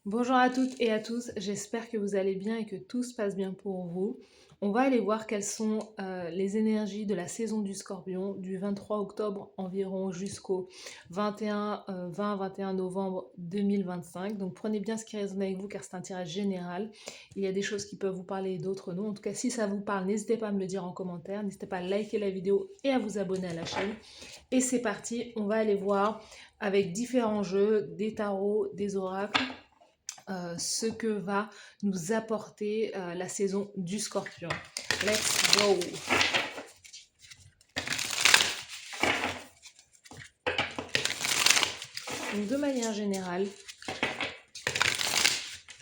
Bonjour à toutes et à tous, j'espère que vous allez bien et que tout se passe bien pour vous. On va aller voir quelles sont les énergies de la saison du Scorpion du 23 octobre environ jusqu'au 20-21 novembre 2025. Donc prenez bien ce qui résonne avec vous car c'est un tirage général. Il y a des choses qui peuvent vous parler et d'autres non. En tout cas, si ça vous parle, n'hésitez pas à me le dire en commentaire. N'hésitez pas à liker la vidéo et à vous abonner à la chaîne. Et c'est parti, on va aller voir avec différents jeux, des tarots, des oracles ce que va nous apporter la saison du Scorpion. Let's go! Donc, de manière générale,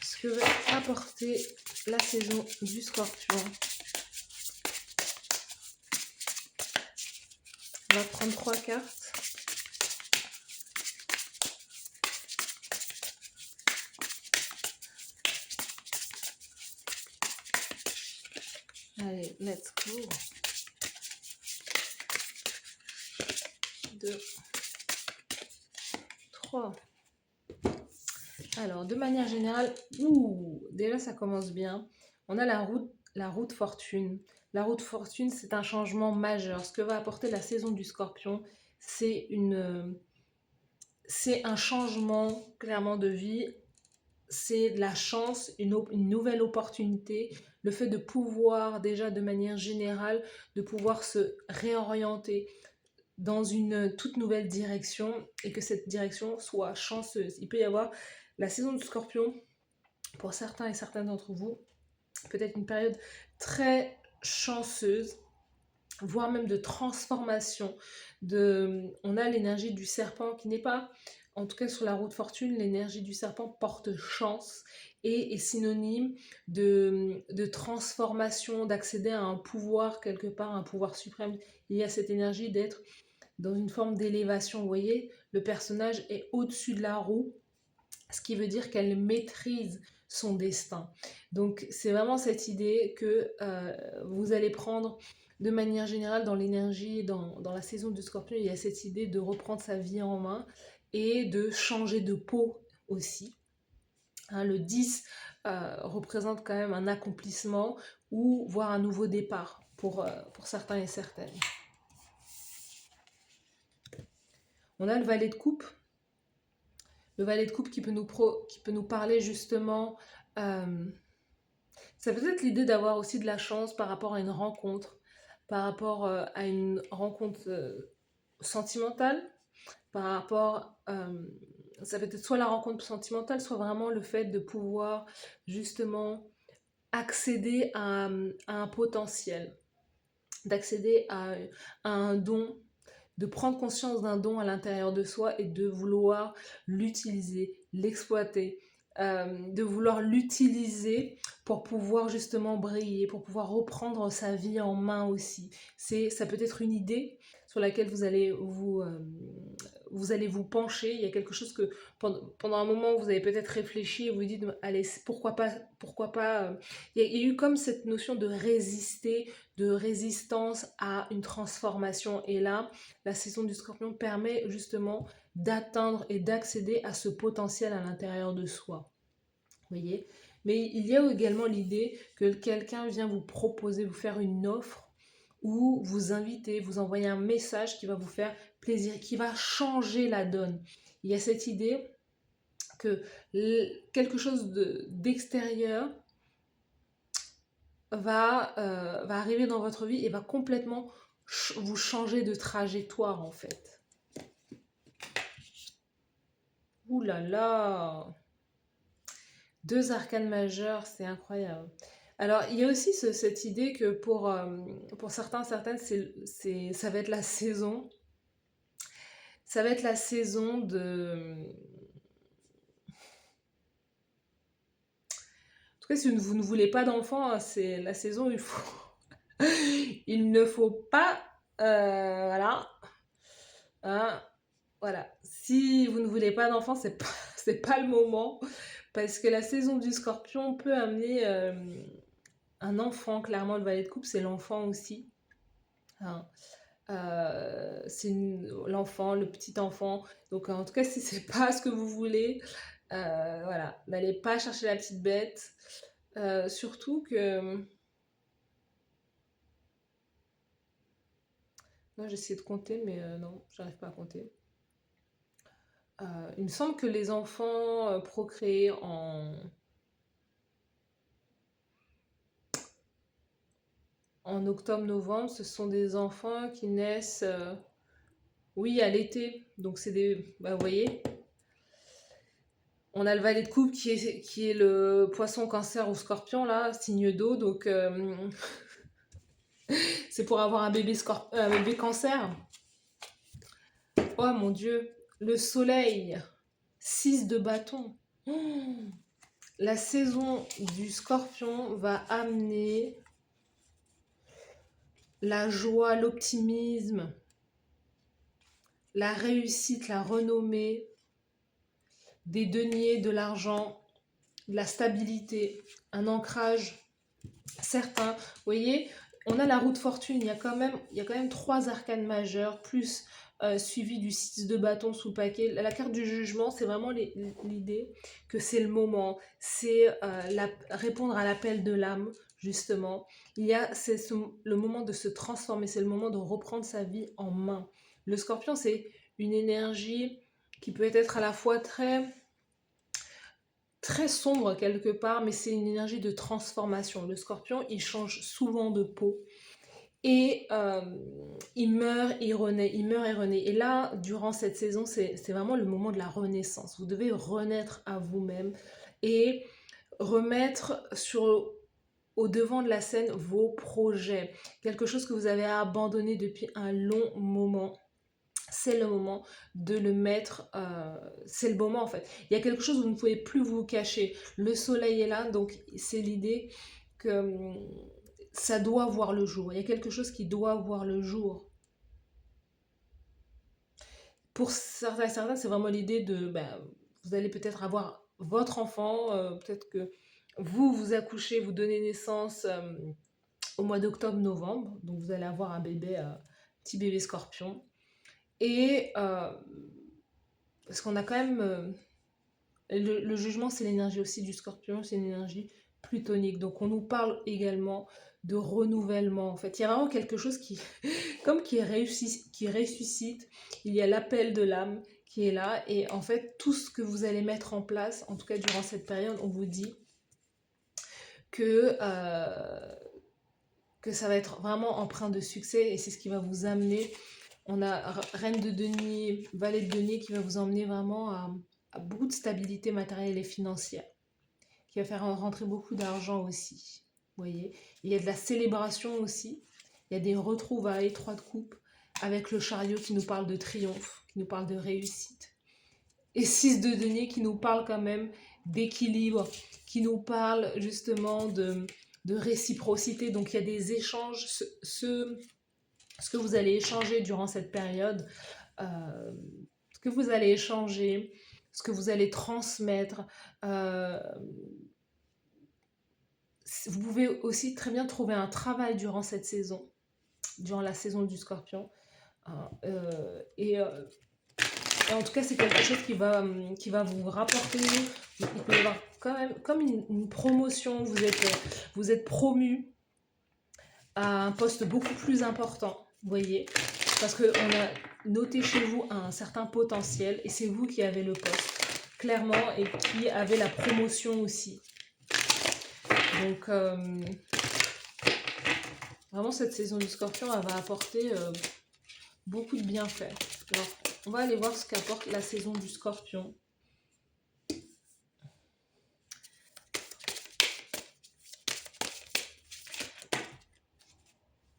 ce que va apporter la saison du Scorpion, on va prendre 3 cartes. Allez, let's go. 2, 3. Alors, de manière générale, déjà ça commence bien. On a la route fortune. La route fortune, c'est un changement majeur. Ce que va apporter la saison du Scorpion, c'est un changement clairement de vie. C'est de la chance, une nouvelle opportunité, le fait de pouvoir déjà de manière générale, de pouvoir se réorienter dans une toute nouvelle direction et que cette direction soit chanceuse. Il peut y avoir la saison du Scorpion, pour certains et certaines d'entre vous, peut-être une période très chanceuse, voire même de transformation. On a l'énergie du serpent qui n'est pas, en tout cas sur la route fortune, l'énergie du serpent porte chance et est synonyme de transformation, d'accéder à un pouvoir quelque part, un pouvoir suprême. Il y a cette énergie d'être dans une forme d'élévation. Vous voyez, le personnage est au-dessus de la roue, ce qui veut dire qu'elle maîtrise son destin. Donc c'est vraiment cette idée que vous allez prendre de manière générale dans l'énergie, dans la saison du Scorpion, il y a cette idée de reprendre sa vie en main et de changer de peau aussi. Hein, le 10 représente quand même un accomplissement ou voire un nouveau départ pour certains et certaines. On a le valet de coupe. Le valet de coupe qui peut nous parler justement, ça peut être l'idée d'avoir aussi de la chance par rapport à une rencontre, par rapport à une rencontre sentimentale, par rapport, ça peut être soit la rencontre sentimentale, soit vraiment le fait de pouvoir justement accéder à un potentiel, d'accéder à un don, de prendre conscience d'un don à l'intérieur de soi et de vouloir l'utiliser, l'exploiter, de vouloir l'utiliser pour pouvoir justement briller, pour pouvoir reprendre sa vie en main aussi. Ça peut être une idée sur laquelle vous allez vous pencher. Il y a quelque chose que pendant un moment vous avez peut-être réfléchi et vous dites allez, pourquoi pas. Il y a eu comme cette notion de résister, de résistance à une transformation. Et là, la saison du Scorpion permet justement d'atteindre et d'accéder à ce potentiel à l'intérieur de soi. Vous voyez? Mais il y a également l'idée que quelqu'un vient vous proposer, vous faire une offre ou vous inviter, vous envoyer un message qui va vous faire plaisir, qui va changer la donne. Il y a cette idée que quelque chose d'extérieur va arriver dans votre vie et va complètement vous changer de trajectoire en fait. Ouh là là! 2 arcanes majeures, c'est incroyable. Alors, il y a aussi cette idée que pour certains, certaines, ça va être la saison. Ça va être la saison de... En tout cas, si vous ne voulez pas d'enfant, c'est la saison où il faut... il ne faut pas... voilà. Hein, voilà. Si vous ne voulez pas d'enfant, c'est pas le moment. Parce que la saison du Scorpion peut amener un enfant. Clairement, le valet de coupe, c'est l'enfant aussi. Hein. C'est l'enfant, le petit enfant. Donc en tout cas, si c'est pas ce que vous voulez, Voilà, n'allez pas chercher la petite bête. Surtout que... Moi, j'essaie de compter, mais non, j'arrive pas à compter. Il me semble que les enfants procréés en octobre-novembre, ce sont des enfants qui naissent, oui, à l'été. Donc, c'est des... Bah, vous voyez, on a le valet de coupe qui est le poisson, cancer ou scorpion, là, signe d'eau. Donc, c'est pour avoir un bébé cancer. Oh mon Dieu, le soleil, 6 de bâton. La saison du scorpion va amener la joie, l'optimisme, la réussite, la renommée, des deniers, de l'argent, de la stabilité, un ancrage certain. Vous voyez, on a la roue de fortune, il y a quand même 3 arcanes majeures, plus suivi du 6 de bâton sous le paquet. La carte du jugement, c'est vraiment l'idée que c'est le moment, c'est répondre à l'appel de l'âme, justement. C'est le moment de se transformer, c'est le moment de reprendre sa vie en main. Le scorpion, c'est une énergie qui peut être à la fois très sombre quelque part, mais c'est une énergie de transformation. Le scorpion, il change souvent de peau. Et il meurt et renaît, il meurt et renaît. Et là, durant cette saison, c'est vraiment le moment de la renaissance. Vous devez renaître à vous-même et remettre au devant de la scène vos projets. Quelque chose que vous avez abandonné depuis un long moment. C'est le moment de le mettre, c'est le moment en fait. Il y a quelque chose où vous ne pouvez plus vous cacher. Le soleil est là, donc c'est l'idée que ça doit voir le jour. Il y a quelque chose qui doit voir le jour. Pour certains, c'est vraiment l'idée de, vous allez peut-être avoir votre enfant, peut-être que vous accouchez, vous donnez naissance au mois d'octobre-novembre, donc vous allez avoir un bébé, petit bébé scorpion. Et parce qu'on a quand même, le jugement, c'est l'énergie aussi du scorpion, c'est une énergie plutonique. Donc on nous parle également de renouvellement. En fait, il y a vraiment quelque chose qui ressuscite. Il y a l'appel de l'âme qui est là. Et en fait, tout ce que vous allez mettre en place, en tout cas durant cette période, on vous dit que ça va être vraiment empreint de succès. Et c'est ce qui va vous amener. On a Reine de denier, Valet de denier qui va vous emmener vraiment à beaucoup de stabilité matérielle et financière, qui va faire rentrer beaucoup d'argent aussi. Vous voyez, il y a de la célébration aussi, il y a des retrouvailles, 3 de coupe, avec le chariot qui nous parle de triomphe, qui nous parle de réussite. Et 6 de denier qui nous parle quand même d'équilibre, qui nous parle justement de réciprocité. Donc il y a des échanges, ce que vous allez échanger durant cette période, ce que vous allez échanger, ce que vous allez transmettre. Vous pouvez aussi très bien trouver un travail durant cette saison, durant la saison du scorpion. Et en tout cas, c'est quelque chose qui va vous rapporter. Il peut y avoir quand même comme une promotion. Vous êtes promu à un poste beaucoup plus important, vous voyez, parce qu'on a noté chez vous un certain potentiel et c'est vous qui avez le poste, clairement, et qui avez la promotion aussi. Donc, vraiment, cette saison du scorpion, elle va apporter beaucoup de bienfaits. Alors, on va aller voir ce qu'apporte la saison du scorpion.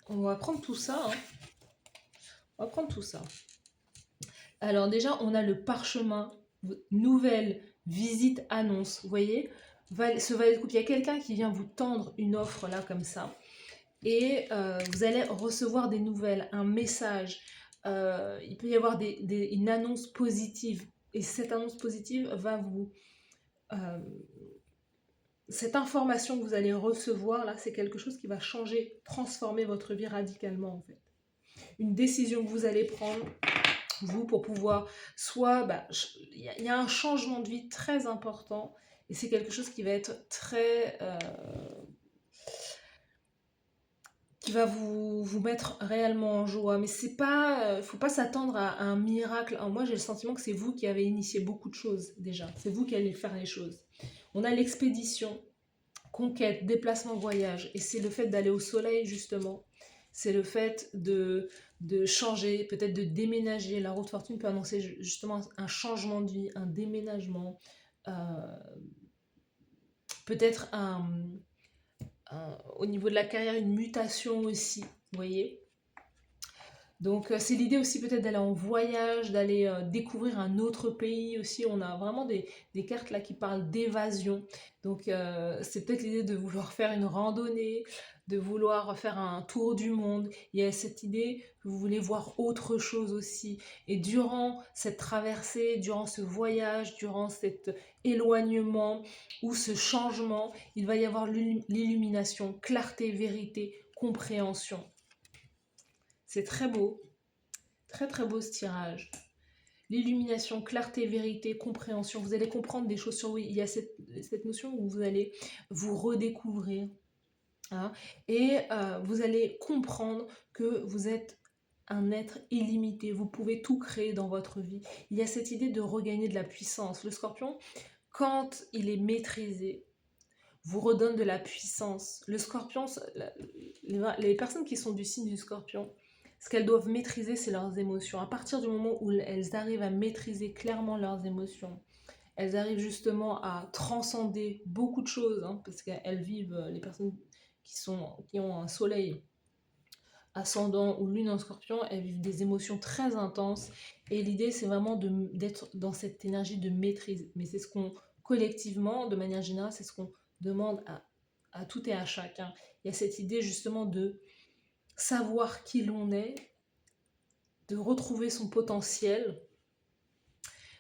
On va prendre tout ça. On va prendre tout ça. Alors déjà, on a le parchemin, nouvelle, visite, annonce. Vous voyez, ce valet de coupe, il y a quelqu'un qui vient vous tendre une offre là comme ça. Et vous allez recevoir des nouvelles, un message. Il peut y avoir une annonce positive. Et cette annonce positive va vous... cette information que vous allez recevoir là, c'est quelque chose qui va changer, transformer votre vie radicalement en fait. Une décision que vous allez prendre, vous pour pouvoir soit, il y a un changement de vie très important et c'est quelque chose qui va être très, qui va vous mettre réellement en joie. Mais c'est pas, faut pas s'attendre à un miracle. Alors moi, j'ai le sentiment que c'est vous qui avez initié beaucoup de choses déjà. C'est vous qui allez faire les choses. On a l'expédition, conquête, déplacement, voyage. Et c'est le fait d'aller au soleil, justement. C'est le fait de changer, peut-être de déménager. La roue de fortune peut annoncer justement un changement de vie, un déménagement, euh, peut-être au niveau de la carrière, une mutation aussi, vous voyez. Donc c'est l'idée aussi peut-être d'aller en voyage, d'aller découvrir un autre pays aussi. On a vraiment des cartes là qui parlent d'évasion. Donc c'est peut-être l'idée de vouloir faire une randonnée, de vouloir faire un tour du monde. Il y a cette idée que vous voulez voir autre chose aussi. Et durant cette traversée, durant ce voyage, durant cet éloignement ou ce changement, il va y avoir l'illumination, clarté, vérité, compréhension. C'est très beau. Très très beau ce tirage. L'illumination, clarté, vérité, compréhension. Vous allez comprendre des choses sur vous. Il y a cette notion où vous allez vous redécouvrir. Hein, et vous allez comprendre que vous êtes un être illimité. Vous pouvez tout créer dans votre vie. Il y a cette idée de regagner de la puissance. Le scorpion, quand il est maîtrisé, vous redonne de la puissance. Le scorpion, les personnes qui sont du signe du scorpion, ce qu'elles doivent maîtriser, c'est leurs émotions. À partir du moment où elles arrivent à maîtriser clairement leurs émotions, elles arrivent justement à transcender beaucoup de choses, hein, parce qu'elles vivent, les personnes qui ont un soleil ascendant ou lune en scorpion, elles vivent des émotions très intenses. Et l'idée, c'est vraiment d'être dans cette énergie de maîtrise. Mais c'est ce qu'on, collectivement, de manière générale, c'est ce qu'on demande à tout et à chacun. Il y a cette idée justement de savoir qui l'on est, de retrouver son potentiel,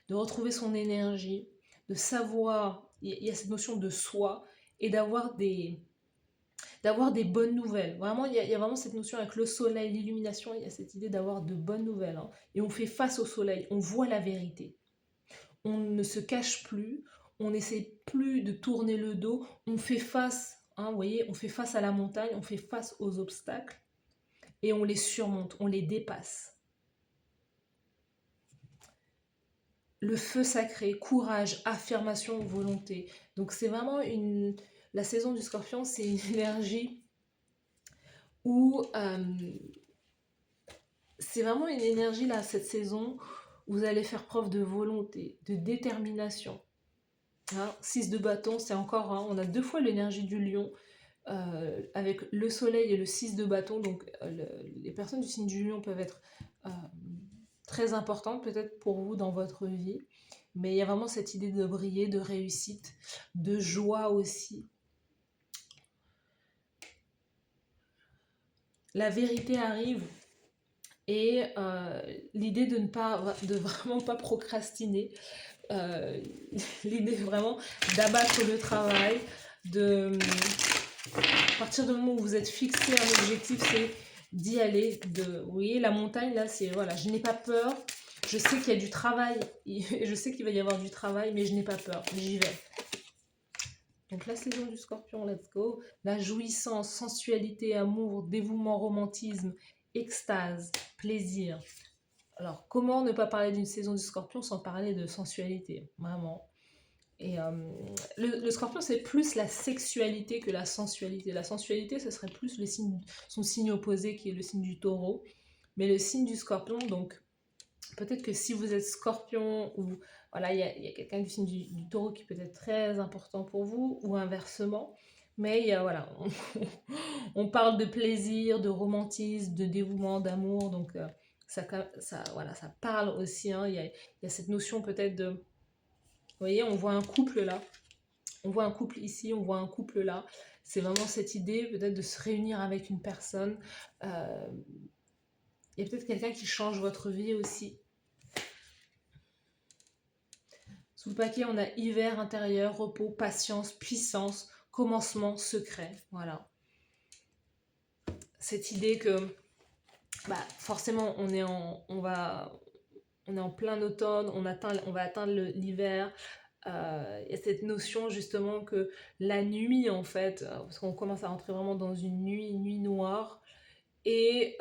de retrouver son énergie, de savoir, il y a cette notion de soi et d'avoir des bonnes nouvelles. Vraiment, il y a vraiment cette notion avec le soleil, l'illumination, il y a cette idée d'avoir de bonnes nouvelles. Hein. Et on fait face au soleil, on voit la vérité. On ne se cache plus, on n'essaie plus de tourner le dos, on fait face, hein, vous voyez, on fait face à la montagne, on fait face aux obstacles et on les surmonte, on les dépasse. Le feu sacré, courage, affirmation, volonté. Donc c'est vraiment la saison du scorpion, c'est une énergie où c'est vraiment une énergie là, cette saison, où vous allez faire preuve de volonté, de détermination. Hein, 6 de bâton, c'est encore, hein, on a 2 fois l'énergie du lion, avec le soleil et le 6 de bâton, donc les personnes du signe du lion peuvent être euh, très importantes peut-être pour vous dans votre vie, mais il y a vraiment cette idée de briller, de réussite, de joie aussi. La vérité arrive et l'idée de vraiment pas procrastiner, l'idée vraiment d'abattre le travail, à partir du moment où vous êtes fixé un objectif, c'est d'y aller. Vous voyez, la montagne, là, c'est voilà, je n'ai pas peur. Je sais qu'il y a du travail, je sais qu'il va y avoir du travail, mais je n'ai pas peur, j'y vais. Donc la saison du scorpion, let's go. La jouissance, sensualité, amour, dévouement, romantisme, extase, plaisir. Alors, comment ne pas parler d'une saison du scorpion sans parler de sensualité, vraiment. Et le scorpion, c'est plus la sexualité que la sensualité. La sensualité, ce serait plus son signe opposé qui est le signe du taureau. Mais le signe du scorpion, donc peut-être que si vous êtes scorpion ou voilà, il y a quelqu'un du signe du taureau qui peut être très important pour vous ou inversement. Mais il y a, voilà, on parle de plaisir, de romantisme, de dévouement, d'amour. Donc voilà, ça parle aussi. Hein, il y a cette notion peut-être de... Vous voyez, on voit un couple là. On voit un couple ici, on voit un couple là. C'est vraiment cette idée peut-être de se réunir avec une personne. Il y a peut-être quelqu'un qui change votre vie aussi. Sous le paquet, on a hiver intérieur, repos, patience, puissance, commencement, secret. Voilà. Cette idée que forcément on va on est en plein automne, on va atteindre l'hiver. Il y a cette notion justement que la nuit, en fait, parce qu'on commence à rentrer vraiment dans une nuit noire, et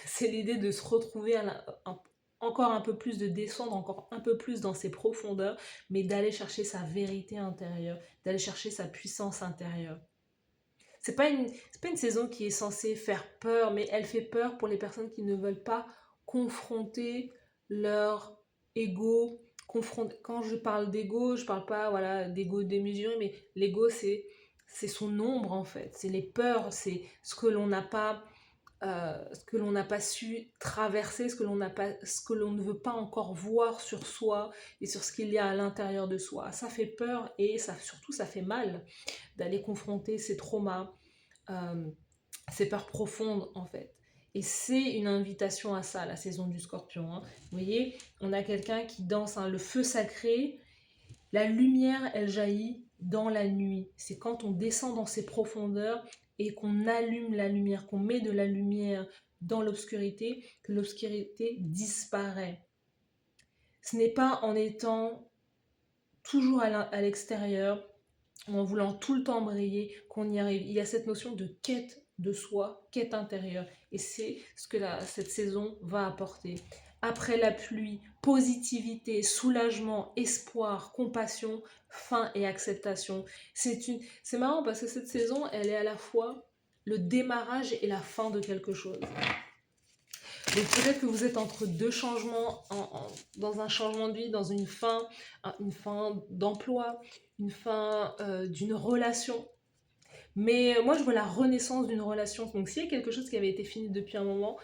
c'est l'idée de se retrouver encore un peu plus, de descendre encore un peu plus dans ses profondeurs, mais d'aller chercher sa vérité intérieure, d'aller chercher sa puissance intérieure. C'est pas une saison qui est censée faire peur, mais elle fait peur pour les personnes qui ne veulent pas confronter leur ego. Quand je parle d'ego, je parle pas voilà, d'ego démesuré, mais l'ego, c'est son ombre en fait. C'est les peurs, c'est ce que l'on n'a pas su traverser, ce que l'on ne veut pas encore voir sur soi et sur ce qu'il y a à l'intérieur de soi. Ça fait peur et surtout ça fait mal d'aller confronter ces traumas, euh, ces peurs profondes en fait. Et c'est une invitation à ça, la saison du Scorpion. Hein. Vous voyez, on a quelqu'un qui danse le feu sacré. La lumière, elle jaillit dans la nuit. C'est quand on descend dans ses profondeurs et qu'on allume la lumière, qu'on met de la lumière dans l'obscurité, que l'obscurité disparaît. Ce n'est pas en étant toujours à l'extérieur, en voulant tout le temps briller, qu'on y arrive. Il y a cette notion de quête de soi, quête intérieure. Et c'est ce que cette saison va apporter. Après la pluie, positivité, soulagement, espoir, compassion, fin et acceptation. C'est marrant parce que cette saison, elle est à la fois le démarrage et la fin de quelque chose. Donc peut-être que vous êtes entre deux changements, dans un changement de vie, dans une fin d'emploi, une fin d'une relation. Mais moi, je vois la renaissance d'une relation. Donc s'il y a quelque chose qui avait été fini depuis un moment,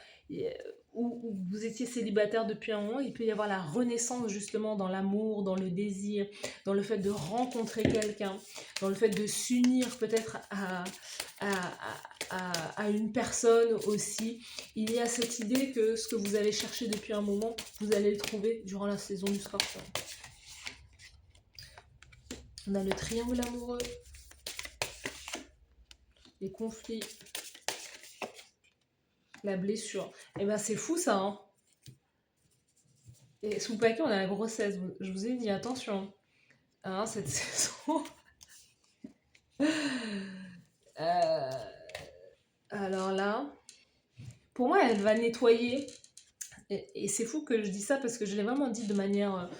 ou vous étiez célibataire depuis un moment, il peut y avoir la renaissance justement dans l'amour, dans le désir, dans le fait de rencontrer quelqu'un, dans le fait de s'unir peut-être à une personne aussi. Il y a cette idée que ce que vous avez cherché depuis un moment, vous allez le trouver durant la saison du Scorpion. On a le triangle amoureux, les conflits, la blessure. Et ben c'est fou ça, hein. Et sous le paquet, on a la grossesse. Je vous ai dit, attention. Hein, cette saison. Alors là, pour moi, elle va nettoyer. Et c'est fou que je dis ça parce que je l'ai vraiment dit de manière...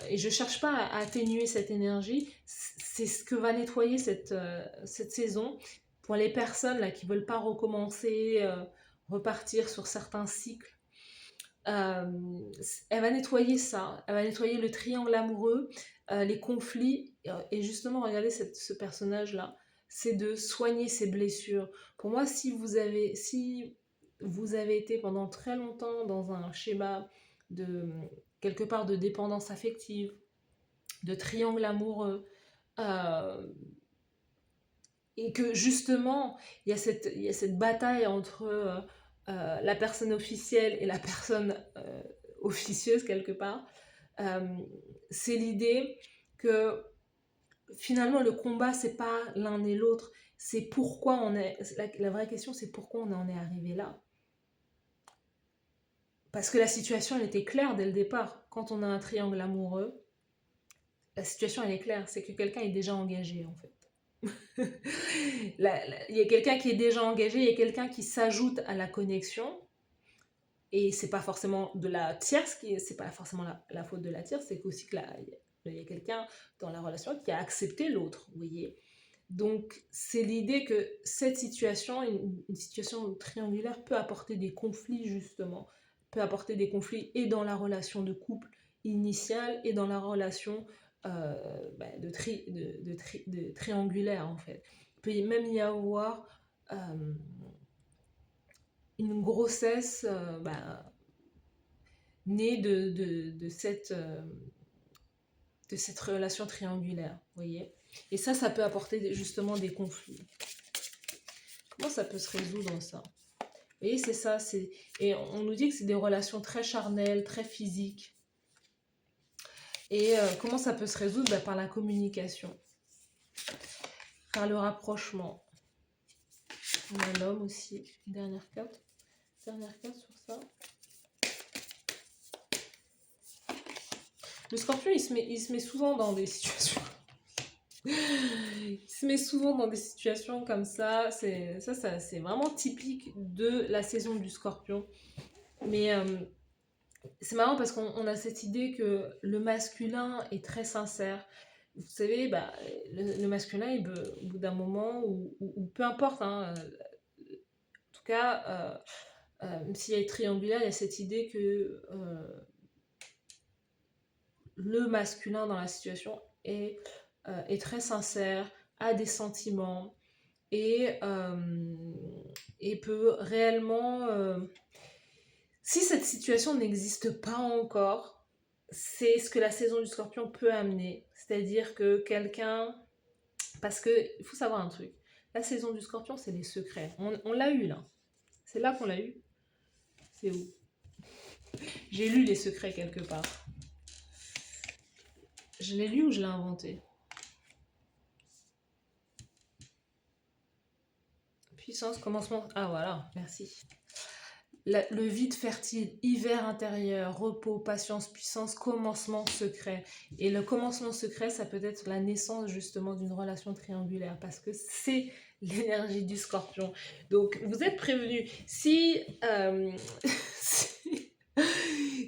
et je cherche pas à atténuer cette énergie. C'est ce que va nettoyer cette saison. Pour les personnes là, qui veulent pas recommencer, repartir sur certains cycles. Elle va nettoyer ça, elle va nettoyer le triangle amoureux, les conflits, et justement, regardez ce personnage-là, c'est de soigner ses blessures. Pour moi, si vous avez été pendant très longtemps dans un schéma de quelque part de dépendance affective, de triangle amoureux, et que justement, il y a cette bataille entre la personne officielle et la personne officieuse quelque part, c'est l'idée que finalement le combat c'est pas l'un et l'autre, c'est pourquoi on est... La vraie question c'est pourquoi on en est arrivé là. Parce que la situation elle était claire dès le départ. Quand on a un triangle amoureux, la situation elle est claire, c'est que quelqu'un est déjà engagé en fait. Il y a quelqu'un qui est déjà engagé, il y a quelqu'un qui s'ajoute à la connexion, et c'est pas forcément de la tierce, c'est pas forcément la faute de la tierce, c'est aussi que il y a quelqu'un dans la relation qui a accepté l'autre, vous voyez. Donc c'est l'idée que cette situation, une situation triangulaire, peut apporter des conflits justement, peut apporter des conflits et dans la relation de couple initiale et dans la relation de triangulaire en fait. Il peut même y avoir une grossesse née de cette relation triangulaire, vous voyez. Et ça peut apporter justement des conflits. Comment ça peut se résoudre ça? Vous voyez, c'est ça. Et on nous dit que c'est des relations très charnelles, très physiques. Et comment ça peut se résoudre? Par la communication, par le rapprochement. On a l'homme aussi. Dernière carte sur ça. Le scorpion, il se met souvent dans des situations. Il se met souvent dans des situations comme ça. C'est vraiment typique de la saison du scorpion. Mais c'est marrant parce qu'on a cette idée que le masculin est très sincère. Vous savez, bah, le masculin, il peut, au bout d'un moment, ou peu importe, hein, en tout cas, même s'il y a triangulaire, il y a cette idée que le masculin dans la situation est très sincère, a des sentiments et peut réellement... si cette situation n'existe pas encore, c'est ce que la saison du scorpion peut amener. C'est-à-dire que quelqu'un... Parce qu'il faut savoir un truc. La saison du scorpion, c'est les secrets. On l'a eu là. C'est là qu'on l'a eu. C'est où? J'ai lu les secrets quelque part. Je l'ai lu ou je l'ai inventé? Puissance, commencement... Ah voilà, merci. Le vide fertile, hiver intérieur, repos, patience, puissance, commencement secret. Et le commencement secret, ça peut être la naissance justement d'une relation triangulaire parce que c'est l'énergie du scorpion. Donc vous êtes prévenus. Si,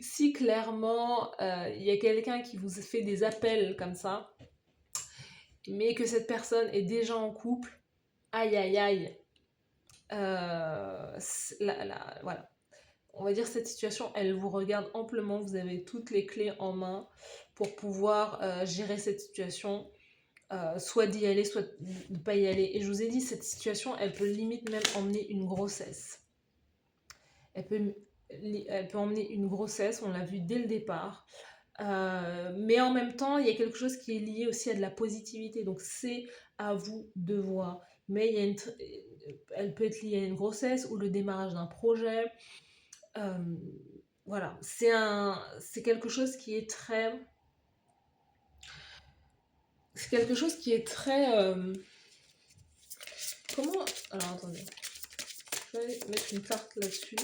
si clairement il y a quelqu'un qui vous fait des appels comme ça, mais que cette personne est déjà en couple, aïe aïe aïe. Voilà. On va dire cette situation, elle vous regarde amplement, vous avez toutes les clés en main pour pouvoir gérer cette situation, soit d'y aller, soit de ne pas y aller. Et je vous ai dit, cette situation, elle peut limite même emmener une grossesse. Elle peut emmener une grossesse, on l'a vu dès le départ. Mais en même temps, il y a quelque chose qui est lié aussi à de la positivité. Donc c'est à vous de voir. Mais elle peut être liée à une grossesse ou le démarrage d'un projet. Voilà, c'est quelque chose qui est très... C'est quelque chose qui est très... comment... Alors attendez, je vais mettre une carte là-dessus,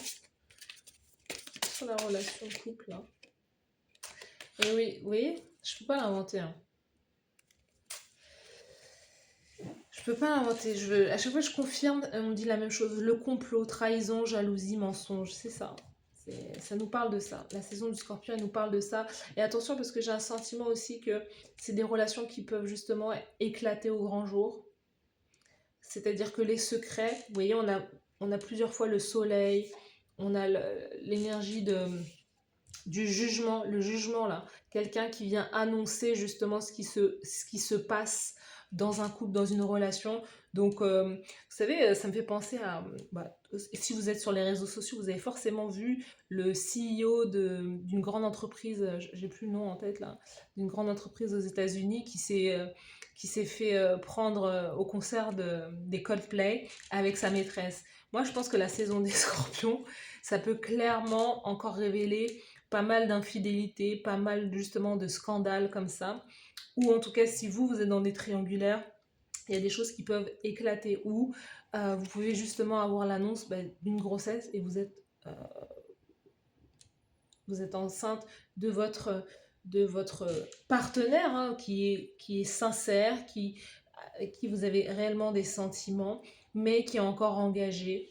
sur la relation de couple, là. Et oui, vous voyez, je peux pas l'inventer, hein. Je peux pas l'inventer, à chaque fois je confirme, on me dit la même chose, le complot, trahison, jalousie, mensonge, c'est ça. Ça nous parle de ça. La saison du scorpion, elle nous parle de ça. Et attention, parce que j'ai un sentiment aussi que c'est des relations qui peuvent justement éclater au grand jour. C'est-à-dire que les secrets, vous voyez, on a plusieurs fois le soleil, on a l'énergie du jugement, le jugement là. Quelqu'un qui vient annoncer justement ce qui se passe dans un couple, dans une relation. Donc, vous savez, ça me fait penser à... si vous êtes sur les réseaux sociaux, vous avez forcément vu le CEO d'une grande entreprise, j'ai plus le nom en tête là, d'une grande entreprise aux États-Unis qui s'est fait prendre au concert des Coldplay avec sa maîtresse. Moi, je pense que la saison des Scorpions, ça peut clairement encore révéler pas mal d'infidélités, pas mal justement de scandales comme ça. Ou en tout cas, si vous êtes dans des triangulaires, il y a des choses qui peuvent éclater. Ou vous pouvez justement avoir l'annonce d'une grossesse et vous êtes enceinte de votre partenaire, hein, qui est sincère, qui vous avez réellement des sentiments, mais qui est encore engagé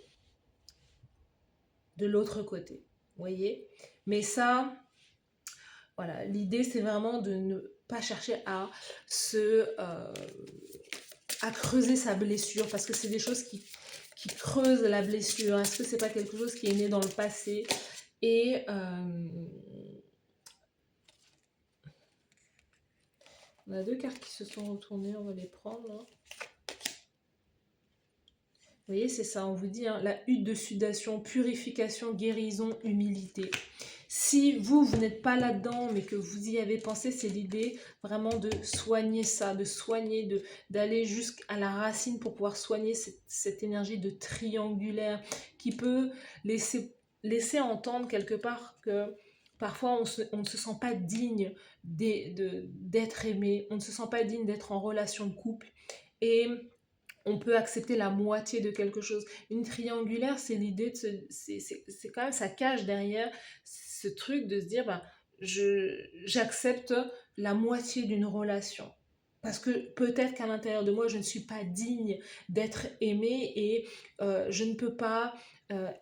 de l'autre côté. Vous voyez? Mais ça, voilà, l'idée c'est vraiment de ne pas chercher à à creuser sa blessure, parce que c'est des choses qui creusent la blessure. Est-ce que c'est pas quelque chose qui est né dans le passé? Et on a deux cartes qui se sont retournées, on va les prendre là. Vous voyez, c'est ça, on vous dit, hein, la hutte de sudation, purification, guérison, humilité. Si vous n'êtes pas là-dedans, mais que vous y avez pensé, c'est l'idée vraiment de soigner ça, de soigner, d'aller jusqu'à la racine pour pouvoir soigner cette énergie de triangulaire qui peut laisser entendre quelque part que parfois on ne se sent pas digne d'être aimé, on ne se sent pas digne d'être en relation de couple. Et on peut accepter la moitié de quelque chose. Une triangulaire, c'est l'idée de c'est quand même, ça cache derrière ce truc de se dire, j'accepte la moitié d'une relation. Parce que peut-être qu'à l'intérieur de moi, je ne suis pas digne d'être aimée et je ne peux pas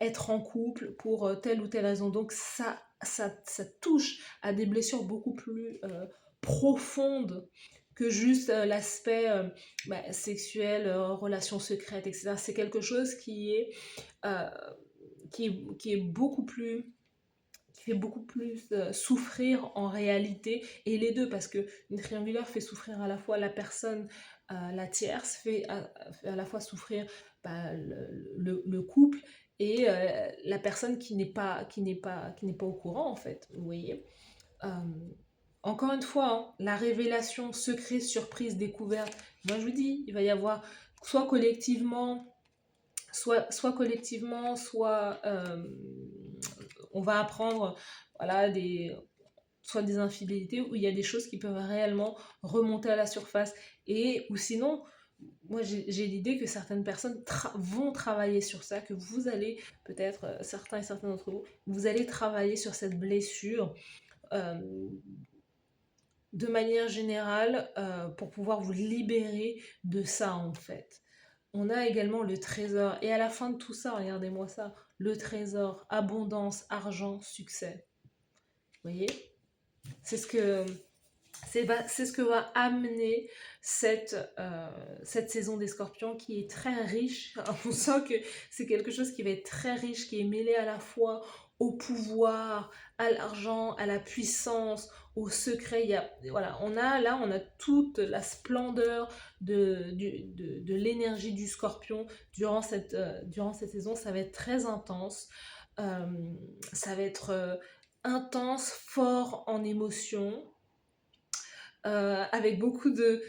être en couple pour telle ou telle raison. Donc ça touche à des blessures beaucoup plus profondes que juste l'aspect sexuel, relation secrète, etc. C'est quelque chose euh, qui est beaucoup plus qui fait beaucoup plus souffrir en réalité, et les deux, parce que une triangulaire fait souffrir à la fois la personne, la tierce, fait à la fois souffrir le couple et la personne qui n'est pas au courant en fait, vous voyez. Euh, Encore une fois, hein, la révélation, secret, surprise, découverte, moi je vous dis, il va y avoir soit collectivement, soit on va apprendre voilà, soit des infidélités, où il y a des choses qui peuvent réellement remonter à la surface. Et ou sinon, moi j'ai l'idée que certaines personnes vont travailler sur ça, que vous allez, peut-être certains et certains d'entre vous, vous allez travailler sur cette blessure euh, de manière générale pour pouvoir vous libérer de ça en fait. On a également le trésor. Et à la fin de tout ça, regardez-moi ça, le trésor, abondance, argent, succès. Vous voyez? C'est ce que, c'est ce que va amener cette saison des scorpions qui est très riche. On sent que c'est quelque chose qui va être très riche, qui est mêlé à la fois au pouvoir, à l'argent, à la puissance, au secret. Voilà, on a toute la splendeur de l'énergie du scorpion durant cette saison. Ça va être très intense. Euh, Ça va être intense, fort en émotion, avec beaucoup de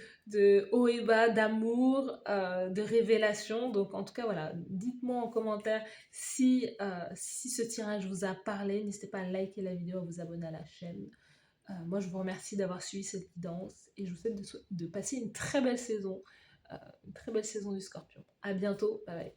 hauts et bas, d'amour, de révélation. Donc en tout cas, voilà, dites-moi en commentaire si ce tirage vous a parlé. N'hésitez pas à liker la vidéo, à vous abonner à la chaîne. Moi, je vous remercie d'avoir suivi cette guidance et je vous souhaite de passer une très belle saison du Scorpion. À bientôt, bye bye.